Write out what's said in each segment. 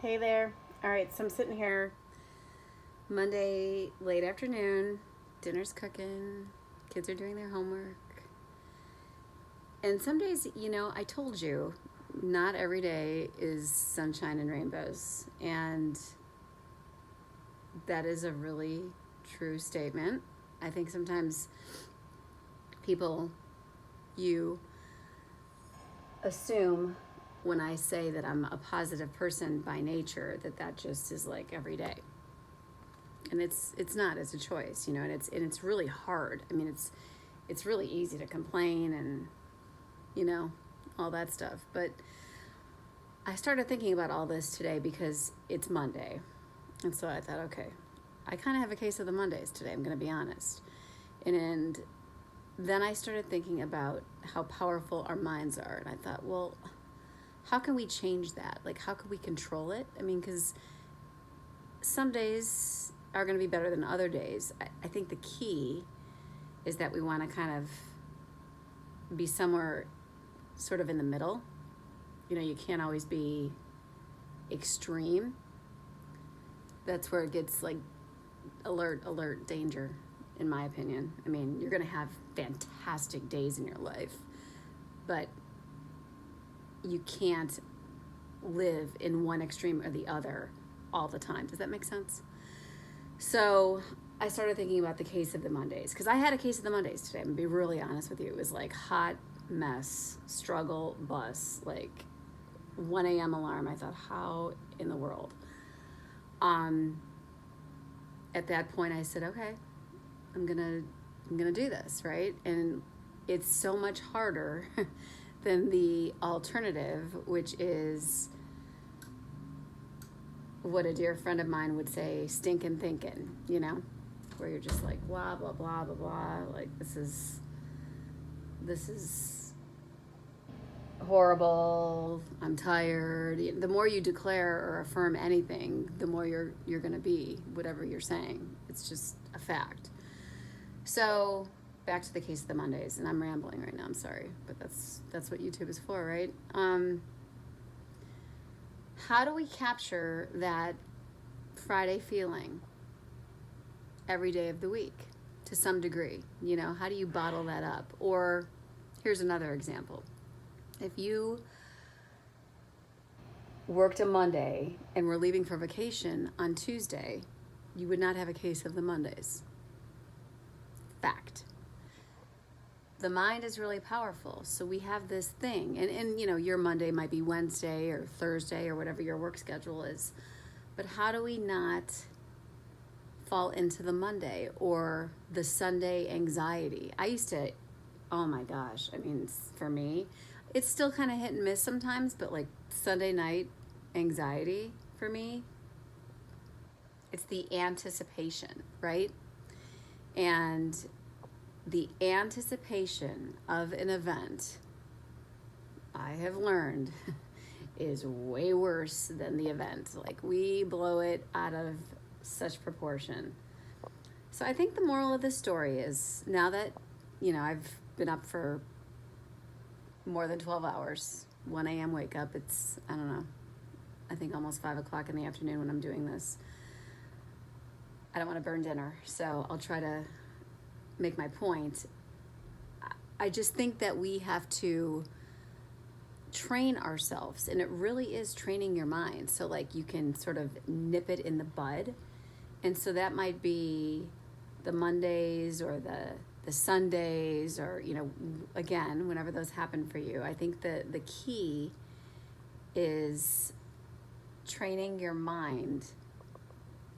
Hey there. All right, so I'm sitting here Monday late afternoon, dinner's cooking, kids are doing their homework. And some days, I told you, not every day is sunshine and rainbows. And that is a really true statement. I think sometimes people, you assume when I say that I'm a positive person by nature, that just is like every day. And it's not, it's a choice, and it's really hard. I mean, it's really easy to complain and all that stuff. But I started thinking about all this today because it's Monday. And so I thought, okay, I kind of have a case of the Mondays today, I'm going to be honest. And then I started thinking about how powerful our minds are. And I thought, well, how can we change that? Like, how can we control it? I mean, because some days are going to be better than other days. I think the key is that we want to kind of be somewhere sort of in the middle. You can't always be extreme. That's where it gets like alert, danger, in my opinion. I mean, you're going to have fantastic days in your life, but you can't live in one extreme or the other all the time. Does that make sense? So I started thinking about the case of the Mondays, because I had a case of the Mondays today. I'm going to be really honest with you. It was like hot mess, struggle bus, like 1 a.m. alarm. I thought, how in the world? At that point I said, okay, I'm gonna do this, right? And it's so much harder than the alternative, which is what a dear friend of mine would say, stinking thinking, where you're just like, blah, blah, blah, blah, blah. Like, this is horrible. I'm tired. The more you declare or affirm anything, the more you're going to be whatever you're saying. It's just a fact. So back to the case of the Mondays, and I'm rambling right now. I'm sorry, but that's what YouTube is for, right? How do we capture that Friday feeling every day of the week to some degree? How do you bottle that up? Or here's another example. If you worked a Monday and were leaving for vacation on Tuesday, you would not have a case of the Mondays. Fact. The mind is really powerful. So we have this thing, and your Monday might be Wednesday or Thursday or whatever your work schedule is. But how do we not fall into the Monday or the Sunday anxiety? I used to, oh my gosh, I mean, for me, it's still kind of hit and miss sometimes, but like Sunday night anxiety for me, it's the anticipation, right? And the anticipation of an event, I have learned, is way worse than the event. Like, we blow it out of such proportion. So I think the moral of the story is, now that, I've been up for more than 12 hours, 1 a.m. wake up, it's, I don't know, I think almost 5 o'clock in the afternoon when I'm doing this. I don't want to burn dinner, so I'll try to make my point. I just think that we have to train ourselves, and it really is training your mind, so like you can sort of nip it in the bud. And so that might be the Mondays or the Sundays, or again, whenever those happen for you. I think the key is training your mind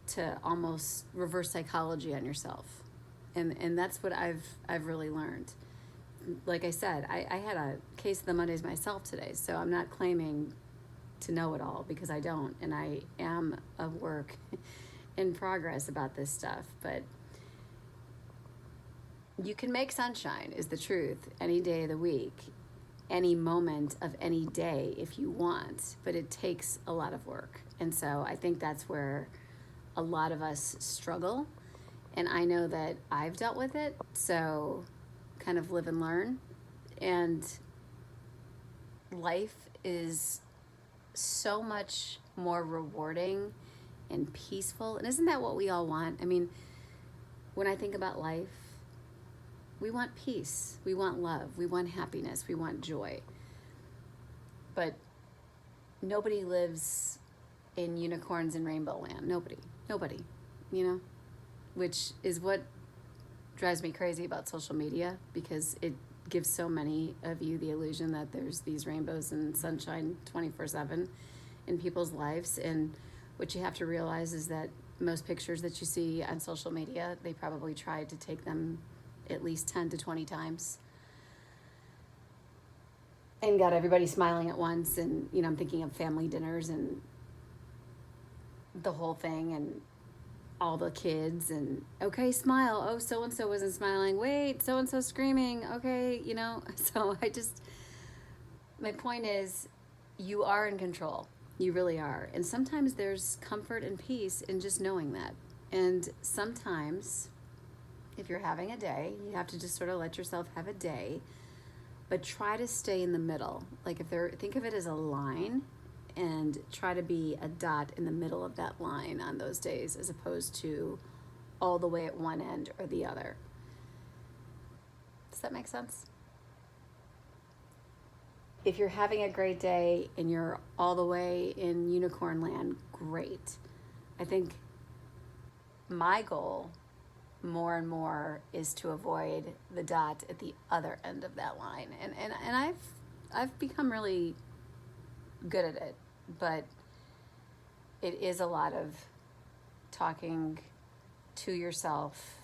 to almost reverse psychology on yourself. And that's what I've really learned. Like I said, I had a case of the Mondays myself today, so I'm not claiming to know it all, because I don't, and I am a work in progress about this stuff. But you can make sunshine, is the truth, any day of the week, any moment of any day if you want, but it takes a lot of work. And so I think that's where a lot of us struggle. And I know that I've dealt with it, so kind of live and learn. And life is so much more rewarding and peaceful. And isn't that what we all want? I mean, when I think about life, we want peace, we want love, we want happiness, we want joy. But nobody lives in unicorns and rainbow land. Nobody, you know, which is what drives me crazy about social media, because it gives so many of you the illusion that there's these rainbows and sunshine 24/7 in people's lives. And what you have to realize is that most pictures that you see on social media, they probably tried to take them at least 10 to 20 times and got everybody smiling at once. And, you know, I'm thinking of family dinners and the whole thing, and all the kids, and okay, smile. Oh, so-and-so wasn't smiling. Wait, so-and-so screaming. Okay, you know, so my point is, you are in control. You really are. And sometimes there's comfort and peace in just knowing that. And sometimes, if you're having a day, you have to just sort of let yourself have a day, but try to stay in the middle. Like think of it as a line, and try to be a dot in the middle of that line on those days, as opposed to all the way at one end or the other. Does that make sense? If you're having a great day and you're all the way in unicorn land, great. I think my goal more and more is to avoid the dot at the other end of that line. And I've become really good at it, but it is a lot of talking to yourself,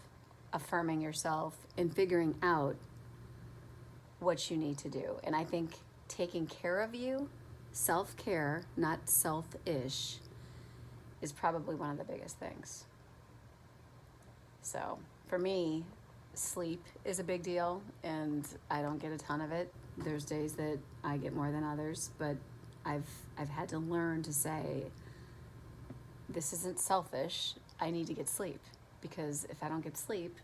affirming yourself, and figuring out what you need to do. And I think taking care of you, self-care, not selfish, is probably one of the biggest things. So for me, sleep is a big deal, and I don't get a ton of it. There's days that I get more than others, but I've had to learn to say, this isn't selfish. I need to get sleep, because if I don't get sleep,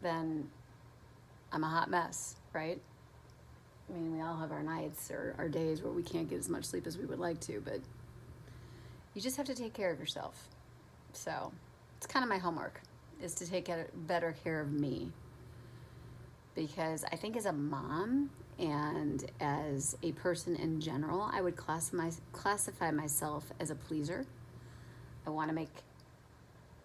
then I'm a hot mess, right? I mean, we all have our nights or our days where we can't get as much sleep as we would like to, but you just have to take care of yourself. So it's kind of my homework, is to take better care of me, because I think as a mom and as a person in general, I would classify myself as a pleaser. I want to make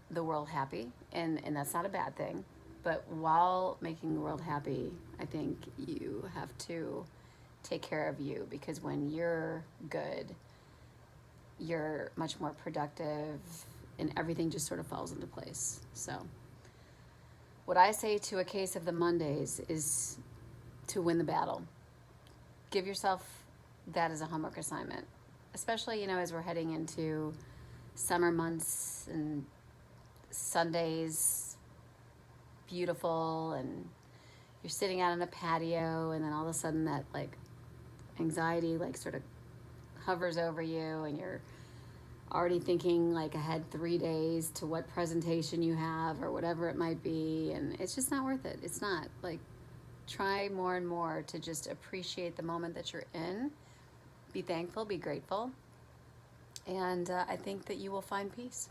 the world happy, and that's not a bad thing. But while making the world happy, I think you have to take care of you, because when you're good, you're much more productive, and everything just sort of falls into place. So what I say to a case of the Mondays is to win the battle. Give yourself that as a homework assignment, especially, you know, as we're heading into summer months and Sundays, beautiful, and you're sitting out on a patio, and then all of a sudden that like anxiety like sort of hovers over you, and you're already thinking like ahead 3 days to what presentation you have or whatever it might be, and it's just not worth it. It's not. Like, try more and more to just appreciate the moment that you're in, be thankful, be grateful, and I think that you will find peace.